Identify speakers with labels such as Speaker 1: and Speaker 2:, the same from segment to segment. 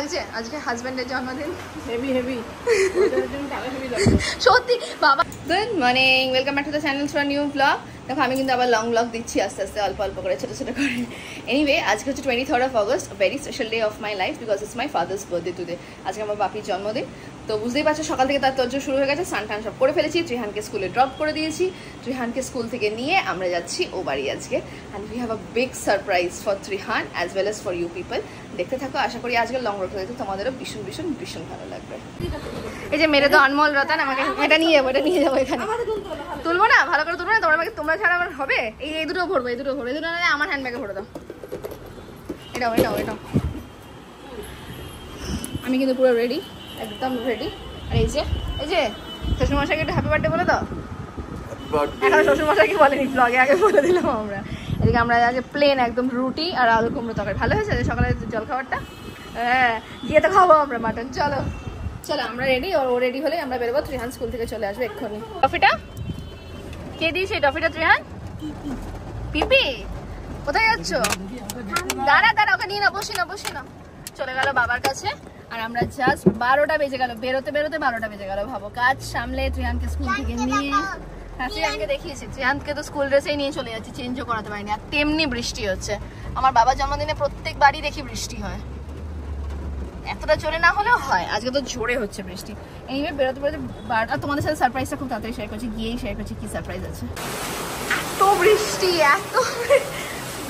Speaker 1: লাগছে আজকে হাজবেন্ডের জন্মদিন?
Speaker 2: হেভি হেভি
Speaker 1: সত্যি বাবা। Good morning, welcome back to the channel for new blog. দেখো আমি কিন্তু আবার লং ব্লগ দিচ্ছি আস্তে আস্তে, অল্প অল্প করে, ছোটো ছোটো করে। এনিওয়ে আজকে হচ্ছে 23rd of August, very special day of my life because it's my father's birthday today. আজকে আমার বাপির জন্মদিন, তো বুঝতেই পারছো সকাল থেকে তার তর্জ শুরু হয়ে গেছে। স্নান টান সব করে ফেলেছি, ত্রিহানকে স্কুলে ড্রপ করে দিয়েছি। ত্রিহানকে স্কুল থেকে নিয়ে আমরা যাচ্ছি ও বাড়ি আজকে। And we have a big surprise for Trihan as well as for you people. দেখতে থাকো, আশা করি আজকের লং ব্লগটা দেখতে তোমাদেরও ভীষণ ভীষণ ভীষণ ভালো লাগবে। এই যে মেরে তো অনমোল রতন, আমাকে এটা নিয়ে যাবো, এটা নিয়ে যাবো। এখানে তুলবো না, ভালো করে তুলবো না, তোমরা ছাড়া আমার হবে? এই দুটো ভরবো, এই দুটো ভরবো, এই দুটো আমার হ্যান্ডব্যাগে ভরে দাও। এটাও এটাও এটাও। আমি কিন্তু পুরো রেডি, একদম রেডি। আর এই যে শ্বশুরমশাইকে একটু হ্যাপি বার্থডে বলে দাও। এখন শ্বশুরমশাইকে বলেনি, ব্লগে আগে বলে দিলাম আমরা। এদিকে আমরা আগে প্লেন একদম রুটি আর আলু কুমড়ো তরকারি। ভালো হয়েছে সকালে জল খাবারটা? হ্যাঁ, গিয়ে তো খাবো আমরা মাটন। চলো চলো আমরা রেডি, ও রেডি হলে আমরা বেরোবো। ত্রিহান স্কুল থেকে চলে আসবে এক্ষুনি। টফিটা কে দিয়েছে? টফিটা ত্রিহান? পিপি কোথায় যাচ্ছ? দাঁড়া দাঁড়া, ওকে নিয়ে না, বসি না বসি না। চলে গেল বাবার কাছে। আর আমরা জাস্ট 12টা বেজে গেল, বেরোতে বেরোতে 12টা বেজে গেল। ভাবো, কাজ সামলে ত্রিহানকে স্কুল থেকে নিয়ে। হ্যাঁ, ত্রিহানকে দেখিয়েছি, ত্রিহানকে তো স্কুল ড্রেসেই নিয়ে চলে যাচ্ছি, চেঞ্জও করাতে পারিনি। আর তেমনি বৃষ্টি হচ্ছে। আমার বাবার জন্মদিনে প্রত্যেকবারই দেখি বৃষ্টি হয়, এতটা জোরে না হলেও হয়, আজকে তো জোরে হচ্ছে বৃষ্টি। এইভাবে বেরোতে বেরোতে 12টা। তোমাদের সাথে সারপ্রাইজটা খুব তাড়াতাড়ি শেয়ার করছি, গিয়েই শেয়ার করছি কি সারপ্রাইজ আছে। এত বৃষ্টি, এত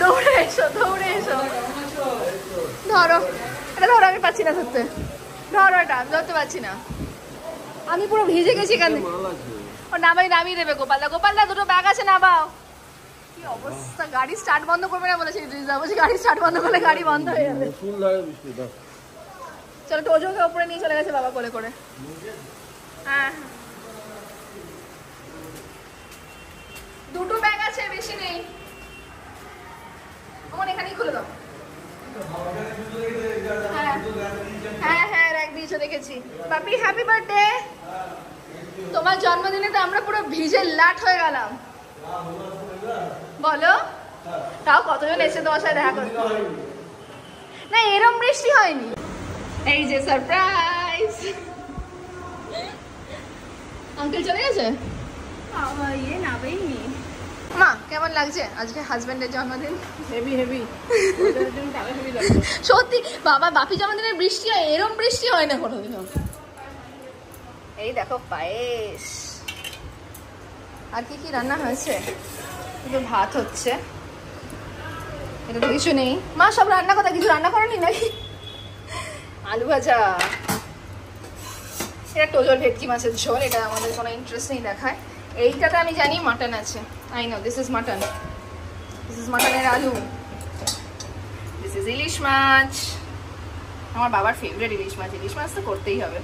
Speaker 1: দৌড়ে এসো দৌড়ে এসো। ধরো এটা, ধরো, আমি পাচ্ছি না ধরতে। ধরো এটা, ধরতে পারছি না, আমি পুরো ভিজে গেছি এখানে। ও নামিয়ে দেবে। গোপালদা দুটো ব্যাগ আছে, নামাও। কি অবস্থা, গাড়ি স্টার্ট বন্ধ করবে না বলেছি, গাড়ি স্টার্ট বন্ধ করলে গাড়ি বন্ধ হয়ে যাবে। চলো, টোজোকে ওপরে নিয়ে চলে গেছে বাবা কোলে করে। হ্যাঁ, দুটো ব্যাগ আছে, বেশি নেই। আমার এখানেই খুলে দাও। হ্যাঁ হ্যাঁ, র্যাক দিয়েছো দেখেছি। বাপি হ্যাপি বার্থডে। তোমার জন্মদিনে তো আমরা পুরো ভিজে লাট হয়ে গেলাম, বলো। তাও কতজন এসে তোমার সাথে দেখা করতে? না, এরম বৃষ্টি হয়নি। এই যে সারপ্রাইজ, আঙ্কেল চলে গেছে। মা কেমন লাগছে আজকে হাজবেন্ডের জন্মদিন?
Speaker 2: হেভি হেভি
Speaker 1: সত্যি বাবা, বাপি জন্মদিনের বৃষ্টি হয়, এরম বৃষ্টি হয় না কোনোদিনও। এই দেখো পায়েস। আর কি কি রান্না হয়েছে? কিন্তু ভাত হচ্ছে, এটা তো কিছু নেই। মা সব রান্না কথা, কিছু রান্না করেনি নাকি? আলু ভাজা, এটা টোজোর ভেটকি মাছের ঝোল। এটা আমাদের কোনো ইন্টারেস্ট নেই দেখায়। এইটাতে আমি জানি মাটন আছে, I know this is mutton. This is মাটনের আলু। দিস ইজ ইলিশ মাছ, আমার বাবার ফেভারিট ইলিশ মাছ। ইলিশ মাছ তো করতেই হবে।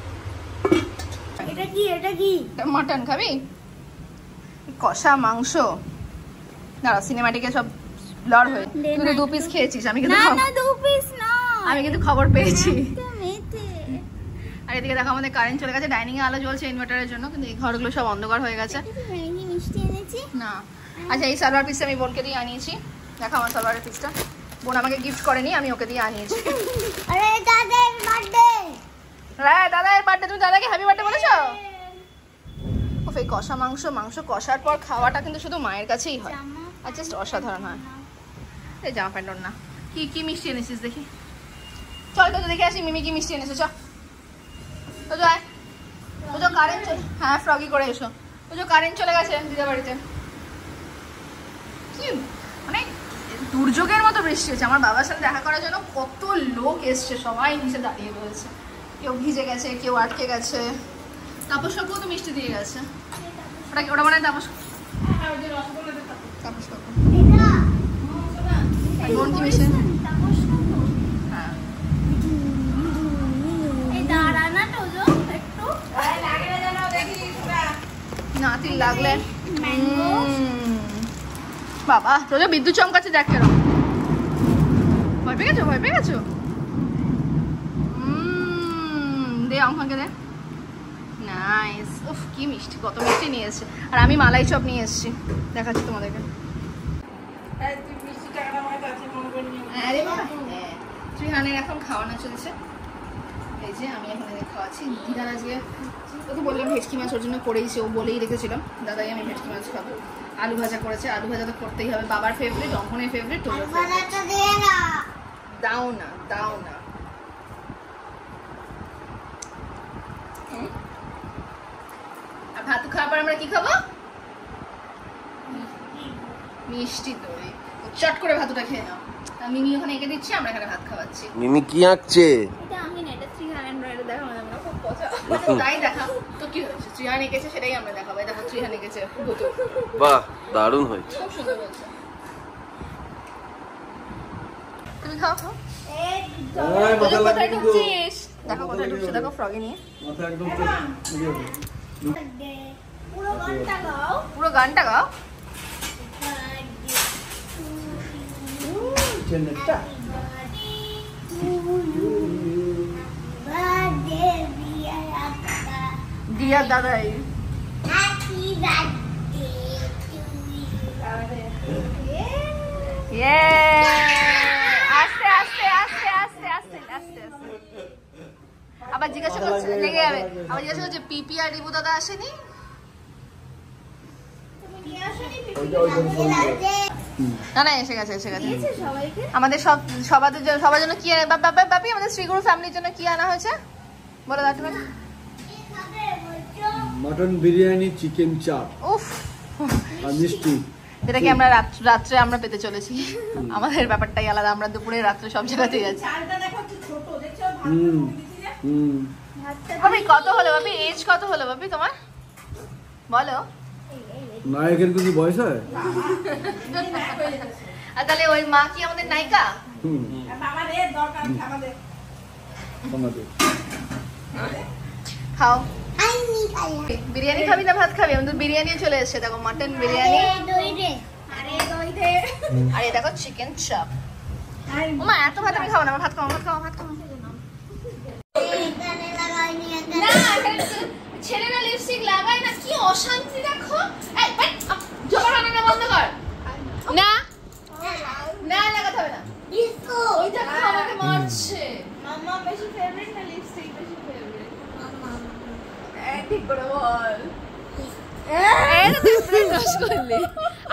Speaker 3: এটা কি? এটা কি?
Speaker 1: মাটন খাবি? কষা মাংস। দাঁড়া, সিনেমাটিকে সব ব্লার হয়ে। তুই 2 পিস খেয়েছিস, আমি কিন্তু
Speaker 3: না 2 পিস না,
Speaker 1: আমি কিন্তু খবর পেয়েছি। আর এদিকে দেখো আমাদের কারেন্ট চলে গেছে, ডাইনিং এ আলো জ্বলছে ইনভার্টারের জন্য, কিন্তু এই ঘরগুলো সব অন্ধকার হয়ে গেছে।
Speaker 3: মিষ্টি এনেছি
Speaker 1: না, আচ্ছা এই সালোয়ার পিসটা আমি বোনকে দিয়ে আনিয়েছি। দেখো আমার সালোয়ারের পিসটা, বোন আমাকে গিফট করেনি, আমি ওকে দিয়ে আনিয়েছি।
Speaker 3: আরে দাদার বার্থডে।
Speaker 1: হ্যাঁ, দাদার বার্থডে। তুমি দাদাকে হ্যাপি বার্থডে বলেছো? ও এই কষা মাংস কষার পর খাওয়াটা কিন্তু শুধু মায়ের কাছেই হয়, আর জাস্ট অসাধারণ হয়। এই জামা প্যান্ট না, কি কি মিষ্টি এনেছিস দেখি। চল তো দেখে আসি মিমি কি মিষ্টি এনেছো। চল তো যাই। তো কারেন্ট, হ্যাঁ ফ্রগি করে এসো। তো কারেন্ট চলে গেছে দিদা বাড়িতে। কি মানে দুর্যোগের মতো বৃষ্টি হচ্ছে। আমার বাবার সাথে দেখা করার জন্য কত লোক এসছে, সবাই নিচে দাঁড়িয়ে রয়েছে। কেউ ভিজে গেছে, কেউ আটকে গেছে। তাপস কাকুও তো মিষ্টি দিয়ে গেছে। ওটা মানে তাপস কাকু। বোন কি মিষ্টি? হ্যাঁ, নাতি লাগলে বাবা। তোদের বিদ্যুৎ চমকাচ্ছে, দেখ কেন। ভয় পেয়ে গেছো? দে আমাকে দে। নাইস। উফ কি মিষ্টি, কত মিষ্টি নিয়ে এসছে। আর আমি মালাই চপ নিয়ে এসেছি, দেখাচ্ছি তোমাদেরকে। ত্রিহানের এখন খাওয়ানো চলছে। এই যে আমি এখানে খাওয়াচ্ছি দিদার আজকে ওকে বললাম ভেটকি মাছ ওর জন্য করেইছে, ও বলেই রেখেছিলাম দাদাই আমি ভেটকি মাছ খাবো। আলু ভাজা করেছে, আলু ভাজা তো করতেই হবে, বাবার ফেভারিট, অঙ্কনের ফেভারিট। দাও না দাও না। আর ভাত খাওয়ার পর আমরা কি খাবো? মিষ্টি দই। চট করে ভাতটা খেয়ে নাও। মিমি ওখানে এঁকে দিচ্ছে, আমরা এখানে ভাত খাওয়াচ্ছি।
Speaker 2: মিমি কি আঁকছে?
Speaker 1: এটা আমি না, এটা ত্রিহান এটা দেখা মানে আমরা খুব পচা। তাই দেখা তো কি হয়েছে, ত্রিহান এঁকেছে সেটাই আমরা দেখাবো। দেখো ত্রিহান এঁকেছে।
Speaker 2: বাহ, দারুণ হয়েছে।
Speaker 1: খুব সুন্দর হয়েছে। তুমি খাও খাও। কোথায় ঢুকছিস? দেখো কোথায় ঢুকছে, দেখো ফ্রগে নিয়ে। পুরো গানটা গাও। দিয়া দাদাই আস্তে আস্তে আস্তে আস্তে আস্তে আস্তে আস্তে। আবার জিজ্ঞাসা করছে, লেগে যাবে। আবার জিজ্ঞাসা করছে পিপি আর রিবু দাদা আসেনি? না না, এসে গেছে এসে গেছে। আমাদের সবার জন্য কি বাপি আমাদের শ্রীগুরু ফ্যামিলির জন্য কি আনা হয়েছে বলে দাও তুমি।
Speaker 4: মটন বিরিয়ানি, চিকেন চাপ, উফ, আর মিষ্টি।
Speaker 1: যেটা কি আমরা রাত্রে আমরা পেতে চলেছি। আমাদের ব্যাপারটাই আলাদা, আমরা দুপুরে রাত্রে সব জায়গাতেই আছি। ভাবি কত হলো ভাবি, এজ কত হলো ভাবি তোমার বলো?
Speaker 4: নায়কের কিছু বয়স হয়?
Speaker 1: আর তাহলে ওই মা কি আমাদের নায়িকা? খাও। বিরিয়ানি খাবি না ভাত খাবি? আমাদের বিরিয়ানি চলে এসেছে, দেখো মাটন বিরিয়ানি। আর এই দেখো চিকেন চাপ। মা এত ভাত আমি খাবো না, ভাত খাও ভাত খাও ভাত খাও। না ছেলেরা লিপস্টিক লাগায় না, কি অশান্তি দেখো। জোর হানা বন্ধ কর। না না লাগাতে হবে না, ওইটা আমাকে মারছে। মাম্মা বেশি ফেভারিট না লিপস্টিক বেশি ফেভারিট? মাম্মা ঠিক করে বল।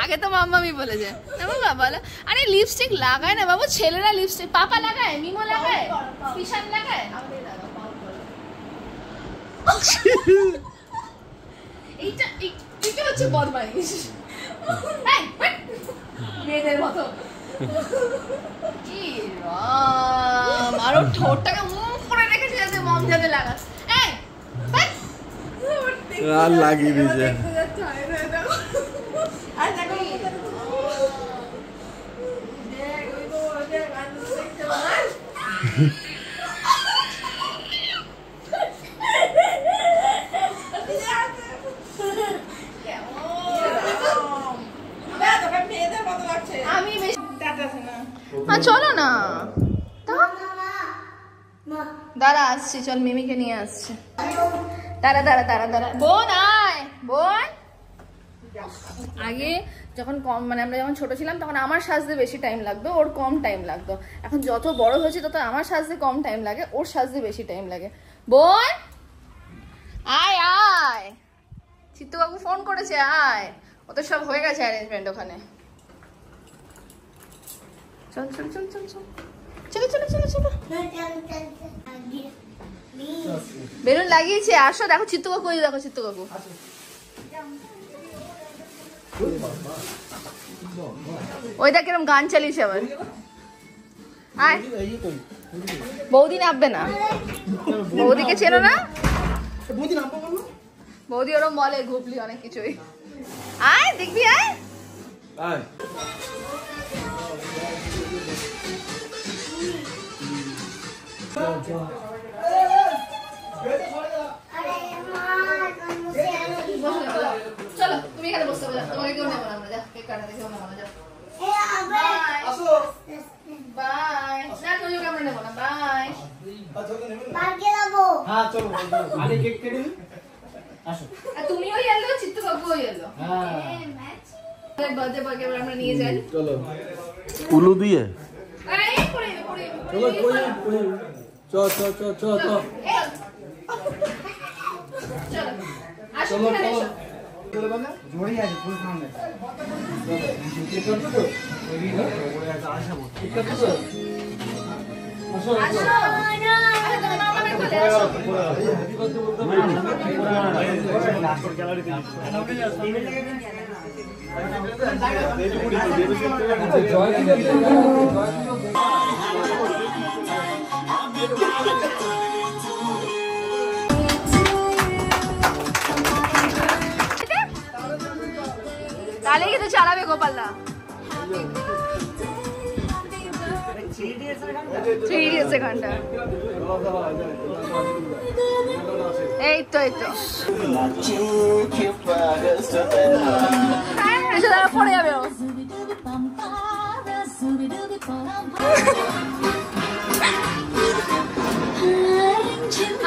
Speaker 1: আগে তো মাম্মামি বলেছে না বাবা বলো। আরে লিপস্টিক লাগায় না বাবু, ছেলেরা লিপস্টিক। পাপা লাগায়, মিমো লাগায়, কিষান লাগায়। এইটা এটা হচ্ছে বদমাইশ মেয়েদের মতো। কি রাম, আরো ঠোঁটটাকে মুখ করে রেখেছে যাতে মম যাতে লাগাস।
Speaker 4: আর লাগিয়ে দিয়েছে।
Speaker 1: চলো না দাঁড়া, আসছি, চল মিমিকে নিয়ে আসছি। দাঁড়া দাঁড়া দাঁড়া দাঁড়া, বোন আয় বোন। আগে যখন কম মানে আমরা যখন ছোট ছিলাম তখন আমার সাজতে বেশি টাইম লাগতো, ওর কম টাইম লাগতো। এখন যত বড় হয়েছে তত আমার সাজতে কম টাইম লাগে, ওর সাজতে বেশি টাইম লাগে। বোন আয় আয়, চিত্তু বাবু ফোন করেছে, আয়। ওদের সব হয়ে গেছে অ্যারেঞ্জমেন্ট ওখানে। চল চল চল চল চল চলো চলো চলো চলো। বেলুন লাগিয়েছে, আসো দেখো চিত্তু কাকু, দেখো চিত্তু কাকু। ওই দেখ কিরম গান চালিয়েছে আবার। আয়, বৌদি নামবে না? বৌদিকে চেনো না? বৌদি ওরম বলে ঘুপলি অনেক কিছুই। আয় দেখবি, আয়
Speaker 4: আয়।
Speaker 1: চলো তুমি এখানে বসতে পারো, তোমাকে কেউ নেবো না আমরা। যা কেক কাটা দেখে নেবো না, যা। বাই। না তুইও ক্যামেরা নেবো না, বাই।
Speaker 5: হ্যাঁ চলো, আরে কেক কেটে নি। আসো।
Speaker 1: আর তুমিও এলো, চিত্তু কাকুও এলো। হ্যাঁ বার্থডে বয়কে আমরা নিয়ে যাই।
Speaker 4: চলো
Speaker 2: উলু দিয়ে
Speaker 1: এই পড়ে পড়ে
Speaker 4: চলো, কই চ চ চ চ চ চলো চলো
Speaker 5: জোরেই আছে ফুল সামনে
Speaker 1: তাহলে কিন্তু চালাবে গোপালদা। 3 Idiots গানটা এই তো পড়ে যাবে ও।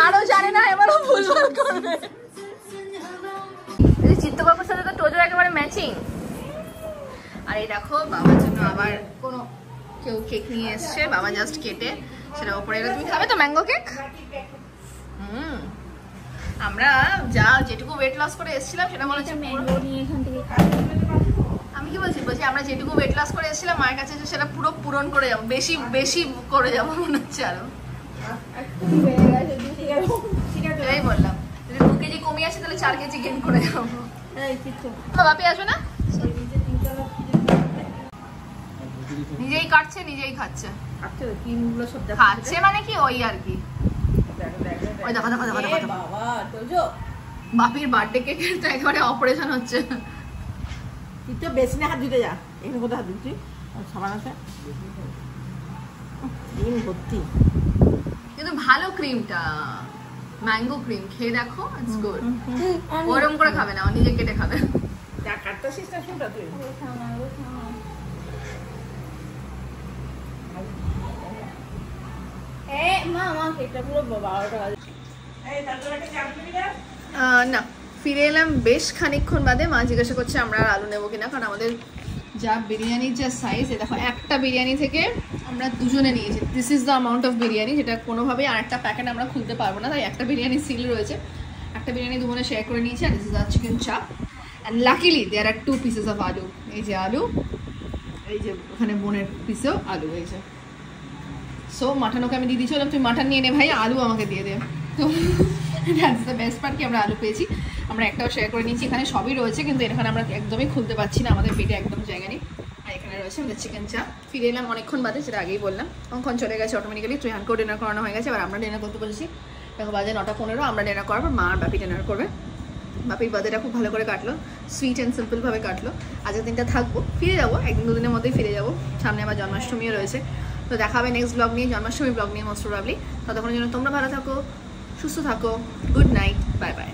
Speaker 1: আরো জানে না, এবারও ভুলভাল করবে। চিত্তবাবুর সাথে তো টোজো একেবারে ম্যাচিং। আর এই দেখো বাবার জন্য আবার কোনো কেউ কেক নিয়ে এসছে, বাবা জাস্ট কেটে সেটা উপরে। তুমি খাবে তো ম্যাঙ্গো কেক? আমরা যেটুকু ওয়েট লস করে এসেছিলাম সেটা মনে হচ্ছে আমি কি বলছি আমরা যেটুকু ওয়েট লস করে এসেছিলাম মায়ের কাছে সেটা পুরো পূরণ করে যাবো, বেশি করে যাবো মনে হচ্ছে আরো। এটাই বললাম, যদি 2 কেজি কমিয়ে আসে তাহলে 4 কেজি গেইন করে যাবো। বাপি আসবে না? নিজেই কাটছে নিজেই খাচ্ছে। খাচ্ছে মানে কি ওই আর কি। ওই দেখো বাপির বার্থডে কেকের তো একেবারে অপারেশন হচ্ছে।
Speaker 6: তো বেশি না হাত দিতে যা, এখানে কোথায় হাত দিচ্ছি সাবান আছে ভর্তি।
Speaker 1: কিন্তু ভালো ক্রিমটা, ম্যাঙ্গো ক্রিম, খেয়ে দেখো, ইটস গুড। ওরম করে খাবে না, ও নিজে কেটে খাবে।
Speaker 6: যা কাটতেছিস না শুনটা তুই।
Speaker 1: না, ফিরে এলাম বেশ খানিকক্ষণ বাদে। মা জিজ্ঞাসা করছে আমরা আর আলু নেবো কিনা, কারণ আমাদের যা বিরিয়ানির যা সাইজ, দেখো একটা বিরিয়ানি থেকে আমরা দুজনে নিয়েছি। This is the amount of biryani, যেটা কোনোভাবেই আর একটা প্যাকেট আমরা খুলতে পারবো না, তাই একটা বিরিয়ানি সিল রয়েছে। একটা বিরিয়ানি দুজনে শেয়ার করে নিয়েছি। আর this is the chicken chaap, and luckily there are 2 pieces of aloo. এই যে আলু, এই যে ওখানে বোনের পিসেও আলু, এই যে। সো মাটন ওকে আমি দিয়ে দিয়েছিলাম, তুই মাটন নিয়ে নে ভাই, আলু আমাকে দিয়ে দে। তো দ্যাটস দ্য বেস্ট পার্ট কি আমরা আলু পেয়েছি। আমরা একটাও শেয়ার করে নিয়েছি। এখানে সবই রয়েছে, কিন্তু এখানে আমরা একদমই খুলতে পারছি না, আমাদের পেটে একদম জায়গা নেই। আর এখানে রয়েছে আমাদের চিকেন চাপ। ফিরে এলাম অনেকক্ষণ বাদে, সেটা আগেই বললাম। অনেকক্ষণ চলে গেছে অটোমেটিক্যালি। ত্রিহানকেও ডিনার করানো হয়ে গেছে, এবার আমরা ডিনার করতে বলেছি। দেখো বাজে 9:15, আমরা ডিনার করার পর মা আর বাপি ডিনার করবে। বাপির বার্থডেটা খুব ভালো করে কাটলো, সুইট অ্যান্ড সিম্পলভাবে কাটলো। আজকের দিনটা থাকবো, ফিরে যাবো 1-2 দিনের মধ্যেই ফিরে যাবো। সামনে আবার জন্মাষ্টমীও রয়েছে, তো দেখা হবে নেক্সট ব্লগ নিয়ে, জন্মাষ্টমী ব্লগ নিয়ে মোস্ট প্রবাবলি। ততক্ষণের জন্য তোমরা ভালো থাকো, সুস্থ থাকো। Good night, bye bye.